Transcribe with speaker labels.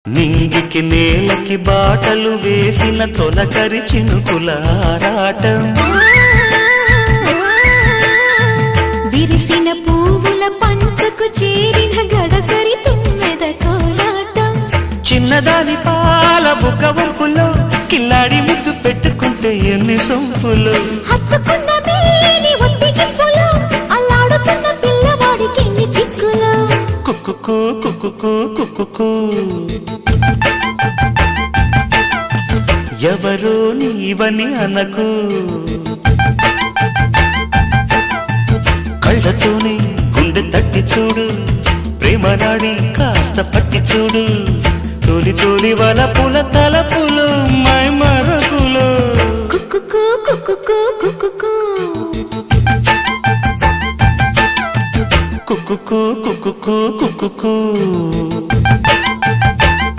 Speaker 1: నింగికి నేలకి బాటలు వేసిన తొలకరి చినుకుల ఆరాటం
Speaker 2: విరిసిన పువ్వుల పంచకు చేరిన గడసరి తుమ్మెద కోలాటం
Speaker 1: చిన్నదాని పాల బుక్క వంపులో కిల్లాడి ముద్దు పెట్టుకుంటే ఎన్ని సొంపులు
Speaker 2: హత్తుకున్న మేని ఒత్తిగింపులో అల్లాడుతున్న పిల్లవాడికి ఎన్ని చిక్కులు
Speaker 1: కుక్కుకు కుక్కుకు కుక్కుకు ఎవరో నీవని అనకు కళ్ళతోనే గుండె తట్టి చూడు ప్రేమ నాడి కాస్త పట్టి చూడు తోలి తోలి వలపుల తలపులు మై మరపులు
Speaker 2: కుక్కుకు కుక్కుకు కుక్కుకు
Speaker 1: కుక్కుకు కుక్కుకు కుక్కుకు